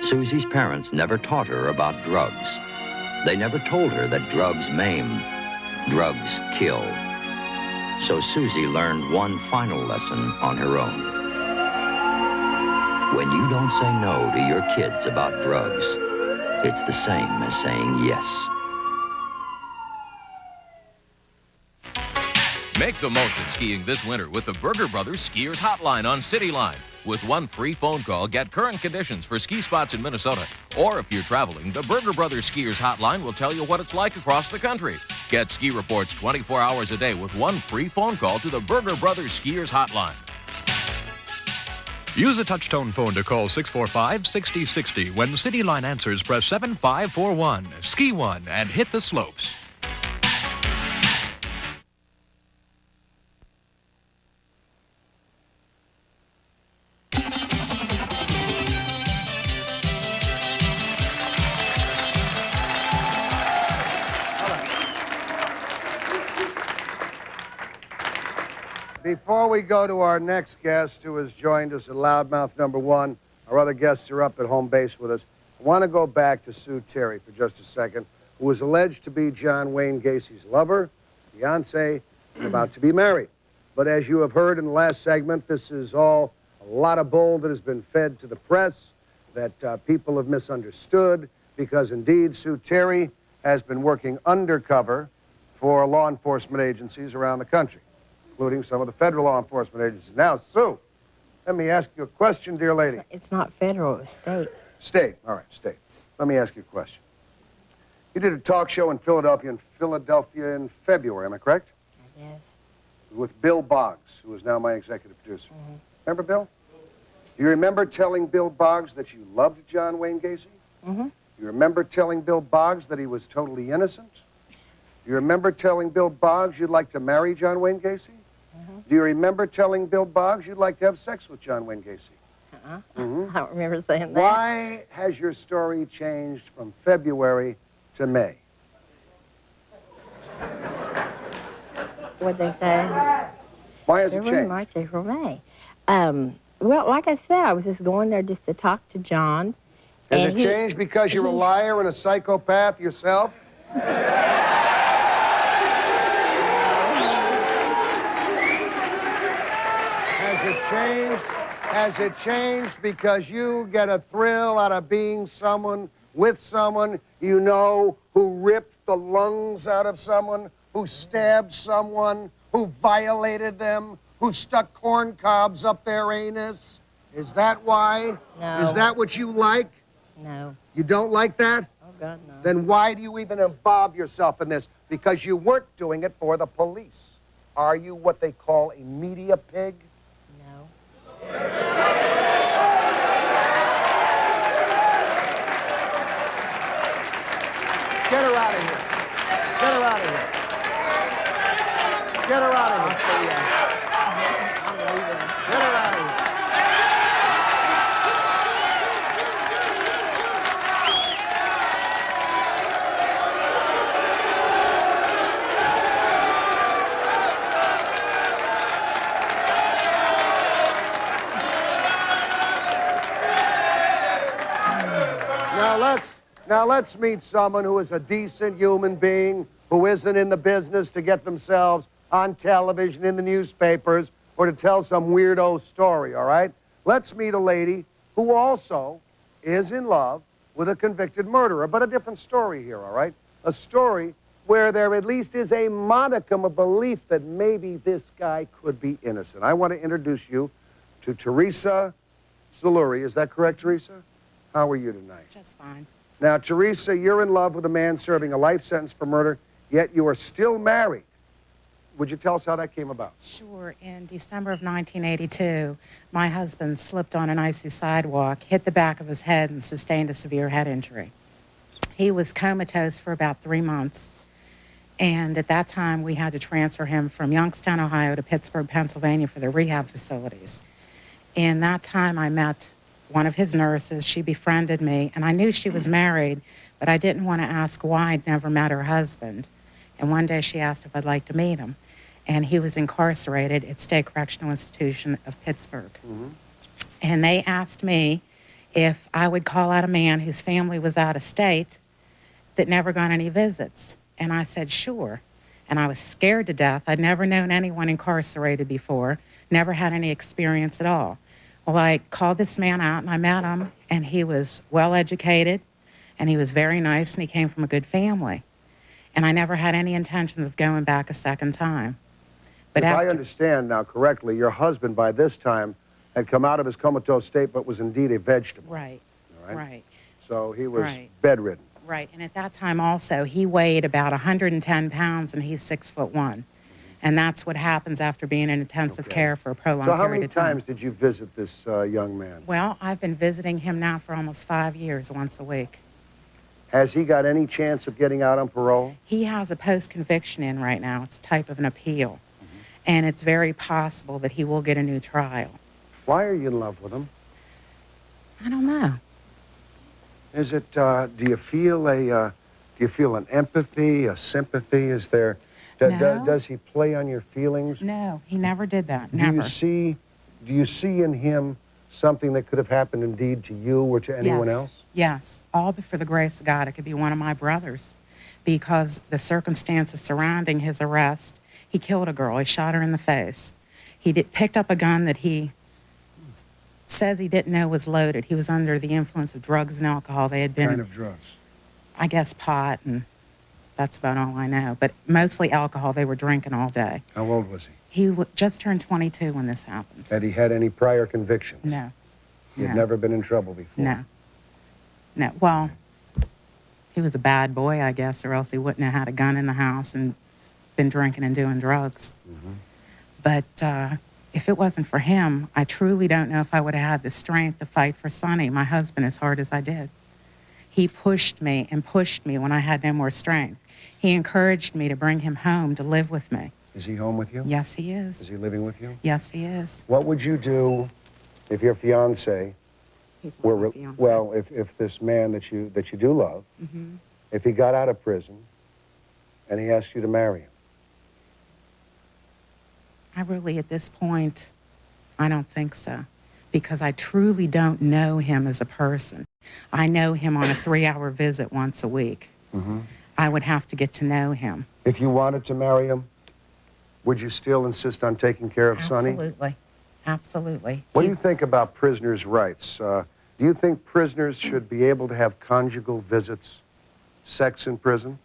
Susie's parents never taught her about drugs. They never told her that drugs maim, drugs kill. So Susie learned one final lesson on her own. When you don't say no to your kids about drugs, it's the same as saying yes. Make the most of skiing this winter with the Berger Brothers Skiers Hotline on City Line. With one free phone call, get current conditions for ski spots in Minnesota. Or if you're traveling, the Berger Brothers Skiers Hotline will tell you what it's like across the country. Get ski reports 24 hours a day with one free phone call to the Berger Brothers Skiers Hotline. Use a touch-tone phone to call 645-6060. When City Line answers, press 7541. Ski one and hit the slopes. Before we go to our next guest, who has joined us at Loudmouth number 1, our other guests are up at home base with us. I want to go back to Sue Terry for just a second, who was alleged to be John Wayne Gacy's lover, fiancé, and about to be married. But as you have heard in the last segment, this is all a lot of bull that has been fed to the press, that people have misunderstood, because indeed Sue Terry has been working undercover for law enforcement agencies around the country, including some of the federal law enforcement agencies. Now, Sue, let me ask you a question, dear lady. It's not federal, it's state. State. All right, state. Let me ask you a question. You did a talk show in Philadelphia in February, am I correct? Yes. With Bill Boggs, who is now my executive producer. Remember Bill? Do you remember telling Bill Boggs that you loved John Wayne Gacy? Mm-hmm. You remember telling Bill Boggs that he was totally innocent? You remember telling Bill Boggs you'd like to marry John Wayne Gacy? Do Do you remember telling Bill Boggs you'd like to have sex with John Wayne Gacy? I don't remember saying that. Why has your story changed from February to May? What'd they say? Why has it February, changed? March, April, May. Well, like I said, I was just going there just to talk to John. Has it changed because you're a liar and a psychopath yourself? Has it changed? Has it changed because you get a thrill out of being someone with someone you know who ripped the lungs out of someone, who stabbed someone, who violated them, who stuck corn cobs up their anus? Is that why? No. Is that what you like? No. You don't like that? Oh, God, no. Then why do you even involve yourself in this? Because you weren't doing it for the police. Are you what they call a media pig? No. Get her out of here. Get her out of here. Get her out of here. Get her out of here. Now let's meet someone who is a decent human being, who isn't in the business to get themselves on television, in the newspapers, or to tell some weirdo story, all right? Let's meet a lady who also is in love with a convicted murderer, but a different story here, all right? A story where there at least is a modicum of belief that maybe this guy could be innocent. I want to introduce you to Teresa Zaluri. Is that correct, Teresa? How are you tonight? Just fine. Now, Teresa, you're in love with a man serving a life sentence for murder, yet you are still married. Would you tell us how that came about? Sure. In December of 1982, my husband slipped on an icy sidewalk, hit the back of his head, and sustained a severe head injury. He was comatose for about 3 months, and at that time, we had to transfer him from Youngstown, Ohio, to Pittsburgh, Pennsylvania for the rehab facilities. In that time, I met one of his nurses. She befriended me, and I knew she was married, but I didn't want to ask why. I'd never met her husband. And one day she asked if I'd like to meet him. And he was incarcerated at State Correctional Institution of Pittsburgh. And they asked me if I would call out a man whose family was out of state that never got any visits. And I said, sure. And I was scared to death. I'd never known anyone incarcerated before, never had any experience at all. Well, I called this man out, and I met him, and he was well-educated, and he was very nice, and he came from a good family. And I never had any intentions of going back a second time. But if I understand now correctly, your husband by this time had come out of his comatose state, but was indeed a vegetable. Right, All right. right. So he was Right. bedridden. Right, and at that time also, he weighed about 110 pounds, and he's 6'1". And that's what happens after being in intensive care for a prolonged So how period many of time. times did you visit this young man? Well, I've been visiting him now for almost 5 years, once a week. Has he got any chance of getting out on parole? He has a post-conviction in right now. It's a type of an appeal. And it's very possible that he will get a new trial. Why are you in love with him? I don't know. Is it, do you feel an empathy, a sympathy? Is there, No. does he play on your feelings? No, he never did that, Do never. you see in him something that could have happened indeed to you or to anyone Yes. else? Yes, all but for the grace of God. It could be one of my brothers, because the circumstances surrounding his arrest, he killed a girl. He shot her in the face. He picked up a gun that he says he didn't know was loaded. He was under the influence of drugs and alcohol. They had been, What kind of drugs? I guess, pot, and that's about all I know. But mostly alcohol. They were drinking all day. How old was he? He just turned 22 when this happened. Had he had any prior convictions? No. He had No. never been in trouble before? No. No. Well, he was a bad boy, I guess, or else he wouldn't have had a gun in the house and been drinking and doing drugs. But if it wasn't for him, I truly don't know if I would have had the strength to fight for Sonny, my husband, as hard as I did. He pushed me and pushed me when I had no more strength. He encouraged me to bring him home to live with me. Is he home with you? Yes, he is. Is he living with you? Yes, he is. What would you do if your fiance were, well, if this man that you do love, Mm-hmm. if he got out of prison and he asked you to marry him? I really, at this point, I don't think so. Because I truly don't know him as a person. I know him on a 3-hour visit once a week. Mm-hmm. I would have to get to know him. If you wanted to marry him, would you still insist on taking care of Sonny? Absolutely. Absolutely. What do you think about prisoners' rights? Do you think prisoners should be able to have conjugal visits, sex in prison?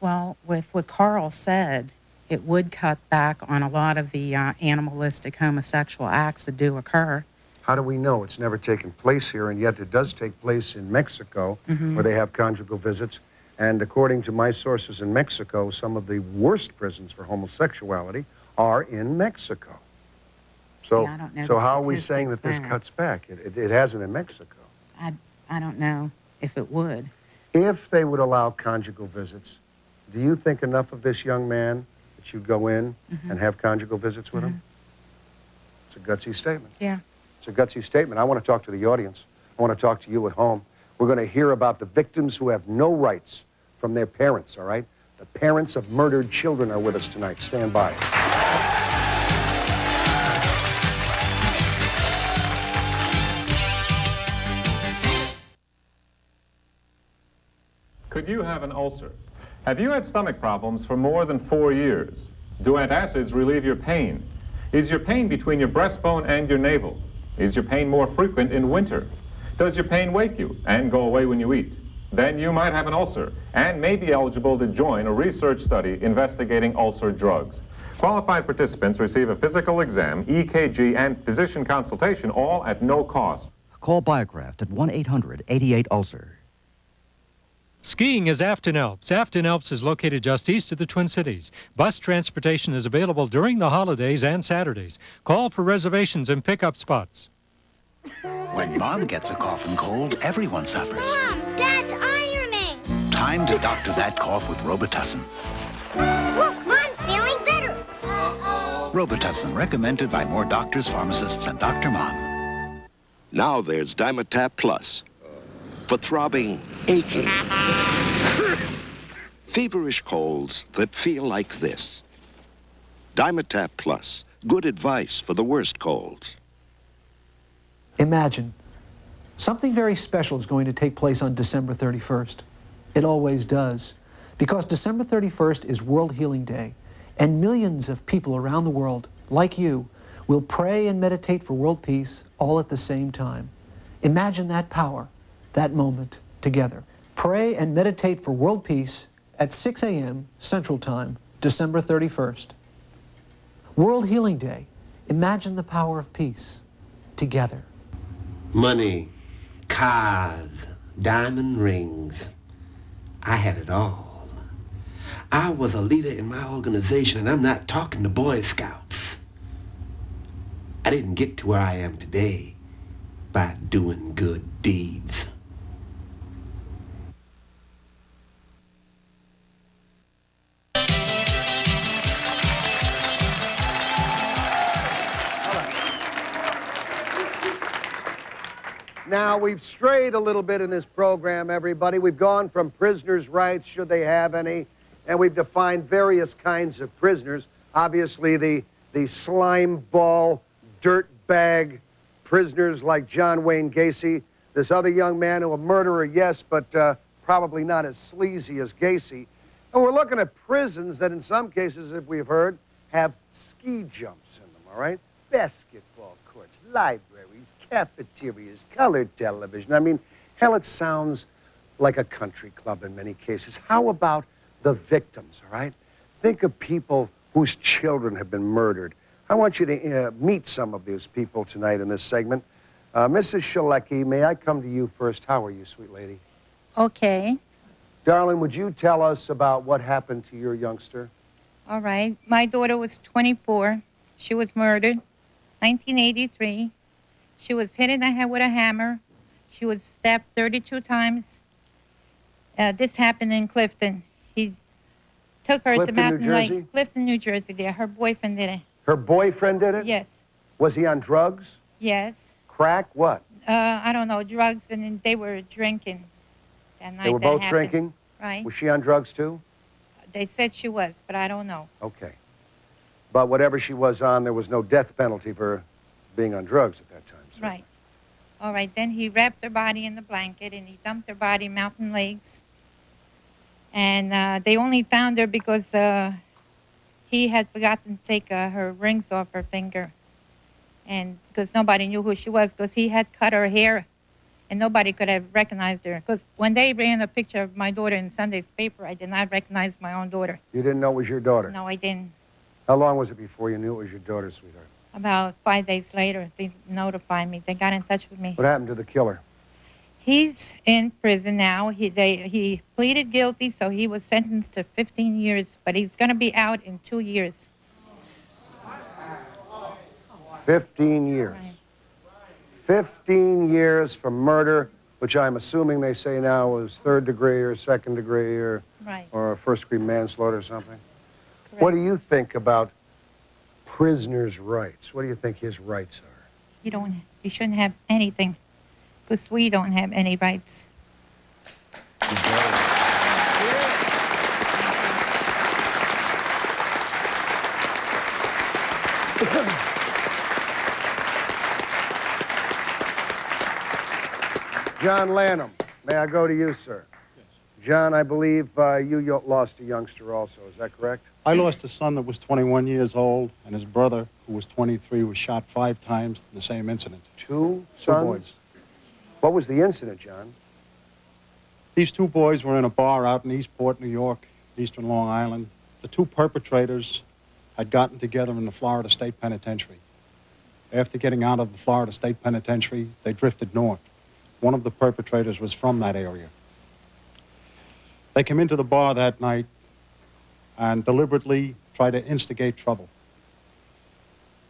Well, with what Carl said, it would cut back on a lot of the animalistic homosexual acts that do occur. How do we know? It's never taken place here, and yet it does take place in Mexico, Mhm. where they have conjugal visits. And according to my sources in Mexico, some of the worst prisons for homosexuality are in Mexico. So, See, I don't know so the how are we saying that this statistics there. cuts back? It hasn't in Mexico. I don't know if it would. If they would allow conjugal visits, do you think enough of this young man that you'd go in Mhm. and have conjugal visits with him? It's a gutsy statement. Yeah. It's a gutsy statement. I want to talk to the audience. I want to talk to you at home. We're going to hear about the victims who have no rights from their parents, all right? The parents of murdered children are with us tonight. Stand by. Could you have an ulcer? Have you had stomach problems for more than 4 years? Do antacids relieve your pain? Is your pain between your breastbone and your navel? Is your pain more frequent in winter? Does your pain wake you and go away when you eat? Then you might have an ulcer and may be eligible to join a research study investigating ulcer drugs. Qualified participants receive a physical exam, EKG, and physician consultation, all at no cost. Call Biocraft at 1-800-88-ULCER. Skiing is Afton Alps. Afton Alps is located just east of the Twin Cities. Bus transportation is available during the holidays and Saturdays. Call for reservations and pickup spots. When Mom gets a cough and cold, everyone suffers. Mom, Dad's ironing. Time to doctor that cough with Robitussin. Look, Mom's feeling better. Robitussin, recommended by more doctors, pharmacists, and Dr. Mom. Now there's Dimetap Plus for throbbing, aching, feverish colds that feel like this. Dimetap Plus, good advice for the worst colds. Imagine, something very special is going to take place on December 31st. It always does, because December 31st is World Healing Day, and millions of people around the world, like you, will pray and meditate for world peace all at the same time. Imagine that power, that moment, together. Pray and meditate for world peace at 6 a.m. Central Time, December 31st. World Healing Day. Imagine the power of peace, together. Money, cars, diamond rings. I had it all. I was a leader in my organization, and I'm not talking to Boy Scouts. I didn't get to where I am today by doing good deeds. Now, we've strayed a little bit in this program, everybody. We've gone from prisoners' rights, should they have any, and we've defined various kinds of prisoners. Obviously, the slime ball, dirt bag prisoners like John Wayne Gacy. This other young man who a murderer, yes, but probably not as sleazy as Gacy. And we're looking at prisons that in some cases, if we've heard, have ski jumps in them, all right? Basketball courts, libraries, cafeterias, colored television. I mean, hell, it sounds like a country club in many cases. How about the victims, all right? Think of people whose children have been murdered. I want you to meet some of these people tonight in this segment. Mrs. Shalecki, may I come to you first? How are you, sweet lady? Okay. Darling, would you tell us about what happened to your youngster? All right. My daughter was 24. She was murdered, 1983. She was hit in the head with a hammer. She was stabbed 32 times. This happened in Clifton. took her to Clifton, New Mountain Jersey? Lake. Clifton, New Jersey, there. Her boyfriend did it. Her boyfriend did it? Yes. Was he on drugs? Yes. Crack? What? I don't know, drugs, and then they were drinking that night. They were that both happened. drinking? Right. Was she on drugs too? They said she was, but I don't know. Okay. But whatever she was on, there was no death penalty for being on drugs at that time. Right. All right, then he wrapped her body in the blanket, and he dumped her body in Mountain Lakes. And they only found her because he had forgotten to take her rings off her finger. And because nobody knew who she was, because he had cut her hair, and nobody could have recognized her. Because when they ran a picture of my daughter in Sunday's paper, I did not recognize my own daughter. You didn't know it was your daughter? No, I didn't. How long was it before you knew it was your daughter, sweetheart? About 5 days later, they notified me. They got in touch with me. What happened to the killer? He's in prison now. He pleaded guilty, so he was sentenced to 15 years, but he's going to be out in 2 years. 15 years. Right. 15 years for murder, which I'm assuming they say now is third degree or second degree or, Right. or first degree manslaughter or something. Correct. What do you think about prisoners' rights? What do you think his rights are? He shouldn't have anything, because we don't have any rights. John Lanham, may I go to you, sir? Yes. John, I believe you lost a youngster also, is that correct? I lost a son that was 21 years old, and his brother, who was 23, was shot 5 times in the same incident. Two Two sons? boys. What was the incident, John? These 2 boys were in a bar out in Eastport, New York, eastern Long Island. The 2 perpetrators had gotten together in the Florida State Penitentiary. After getting out of the Florida State Penitentiary, they drifted north. One of the perpetrators was from that area. They came into the bar that night and deliberately tried to instigate trouble.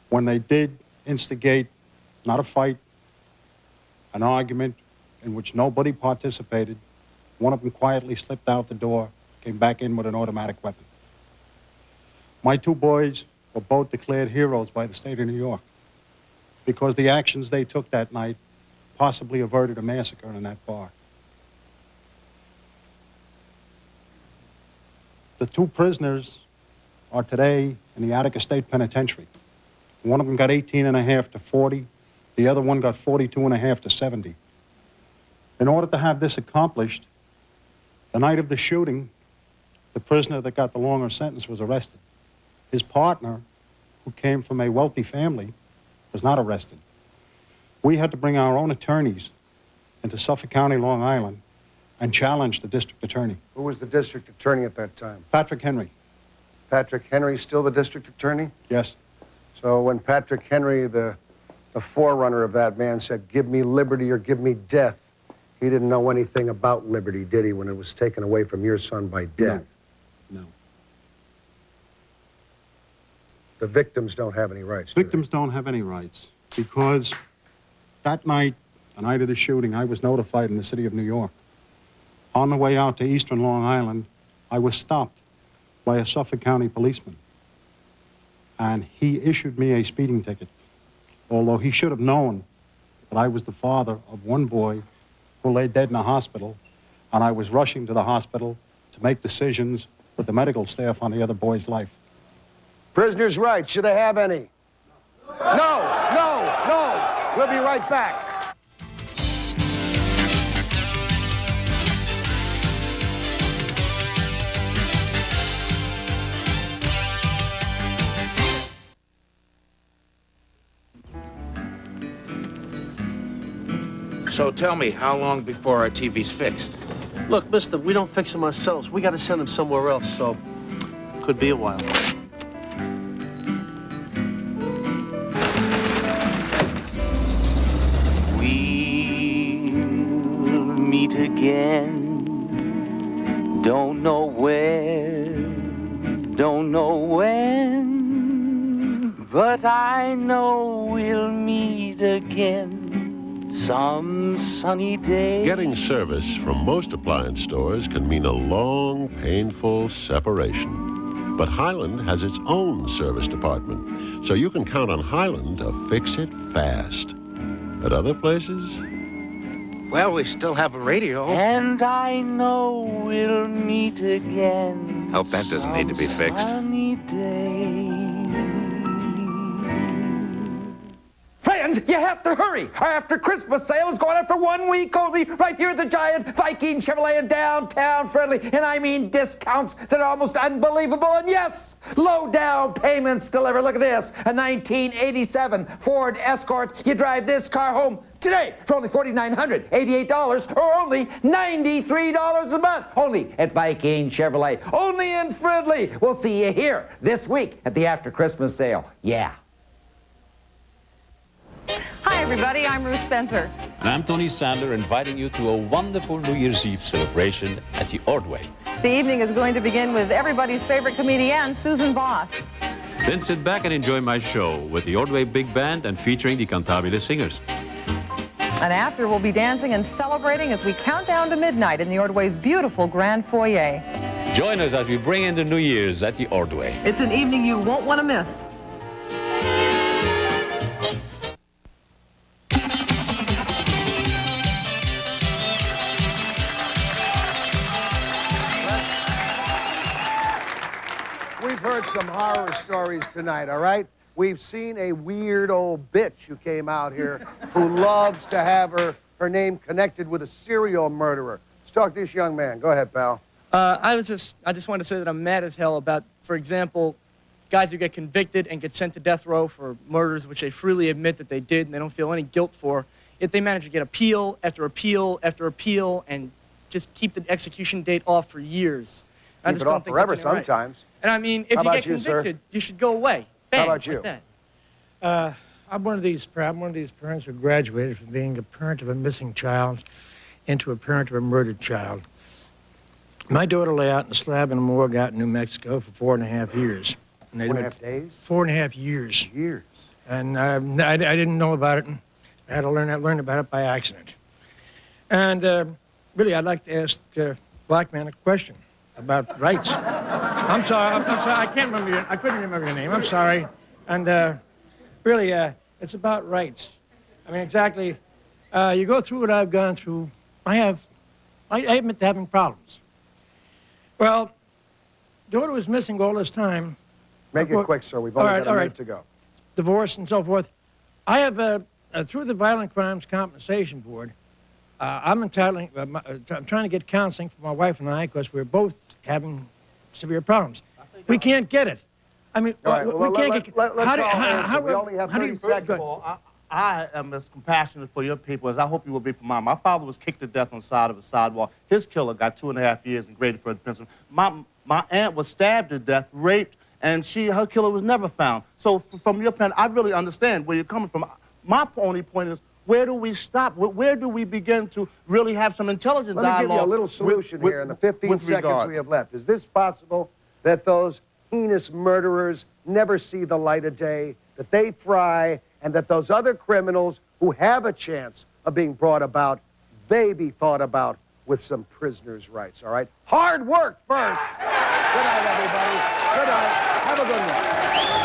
When they did instigate, not a fight, an argument in which nobody participated, one of them quietly slipped out the door, came back in with an automatic weapon. My 2 boys were both declared heroes by the state of New York because the actions they took that night possibly averted a massacre in that bar. The 2 prisoners are today in the Attica State Penitentiary. One of them got 18.5 to 40. The other one got 42.5 to 70. In order to have this accomplished, the night of the shooting, the prisoner that got the longer sentence was arrested. His partner, who came from a wealthy family, was not arrested. We had to bring our own attorneys into Suffolk County, Long Island, and challenge the district attorney. Who was the district attorney at that time? Patrick Henry. Patrick Henry, still the district attorney? Yes. So when Patrick Henry, the forerunner of that man, said, "Give me liberty or give me death," he didn't know anything about liberty, did he, when it was taken away from your son by death? No. The victims don't have any rights, do Victims don't have any rights because that night, the night of the shooting, I was notified in the city of New York. On the way out to eastern Long Island, I was stopped by a Suffolk County policeman. And he issued me a speeding ticket, although he should have known that I was the father of one boy who lay dead in a hospital, and I was rushing to the hospital to make decisions with the medical staff on the other boy's life. Prisoners' rights, should they have any? No, no, no. We'll be right back. So tell me, how long before our TV's fixed? Look, mister, we don't fix them ourselves. We got to send them somewhere else, so could be a while. We'll meet again. Don't know where, don't know when, but I know we'll meet again. Some sunny day. Getting service from most appliance stores can mean a long, painful separation. But Highland has its own service department, so you can count on Highland to fix it fast. At other places? Well, we still have a radio. And I know we'll meet again. Hope that doesn't need to be fixed. Sunny day. Friends, you have to hurry. Our after Christmas sale is going on for 1 week only right here at the giant Viking Chevrolet in downtown Friendly. And I mean discounts that are almost unbelievable. And yes, low down payments deliver. Look at this, a 1987 Ford Escort. You drive this car home today for only $4,988 or only $93 a month. Only at Viking Chevrolet. Only in Friendly. We'll see you here this week at the after Christmas sale. Yeah. Hi, everybody. I'm Ruth Spencer. And I'm Tony Sandler, inviting you to a wonderful New Year's Eve celebration at the Ordway. The evening is going to begin with everybody's favorite comedian, Susan Voss. Then sit back and enjoy my show with the Ordway Big Band and featuring the Cantabile Singers. And after, we'll be dancing and celebrating as we count down to midnight in the Ordway's beautiful grand foyer. Join us as we bring in the New Year's at the Ordway. It's an evening you won't want to miss. We've heard some horror stories tonight, all right? We've seen a weird old bitch who came out here who loves to have her name connected with a serial murderer. Let's talk to this young man. Go ahead, pal. I just wanted to say that I'm mad as hell about, for example, guys who get convicted and get sent to death row for murders which they freely admit that they did and they don't feel any guilt for, yet they manage to get appeal after appeal after appeal and just keep the execution date off for years. I Keep just it don't off think forever that's right. sometimes. And I mean, if How you about get you, sir? convicted, you should go away. Bang, How about you? like that. I'm one of these parents who graduated from being a parent of a missing child into a parent of a murdered child. My daughter lay out in a slab in a morgue out in New Mexico for 4.5 years. And 4.5 days? 4.5 years. Years. And I didn't know about it. And I had to learn about it by accident. And really, I'd like to ask Black Man a question about rights. I'm sorry. I can't remember I couldn't remember your name. I'm sorry. And really, it's about rights. I mean, exactly. You go through what I've gone through. I admit to having problems. Well, daughter was missing all this time. Make it quick, sir. We've only got a minute to go. Divorce and so forth. I have, through the Violent Crimes Compensation Board, I'm trying to get counseling for my wife and I because we're both having severe problems. We can't get it. I mean, we can't get. We only have 30 seconds. First of all, I am as compassionate for your people as I hope you will be for mine. My father was kicked to death on the side of a sidewalk. His killer got 2.5 years in Gradyford, Pennsylvania. My aunt was stabbed to death, raped, and her killer was never found. So from your point, I really understand where you're coming from. My only point is, where do we stop? Where do we begin to really have some intelligent dialogue? Let me give you a little solution here in the 15 seconds we have left. Is this possible that those heinous murderers never see the light of day, that they fry, and that those other criminals who have a chance of being brought about, they be thought about with some prisoners' rights, all right? Hard work first. Good night, everybody. Good night. Have a good one.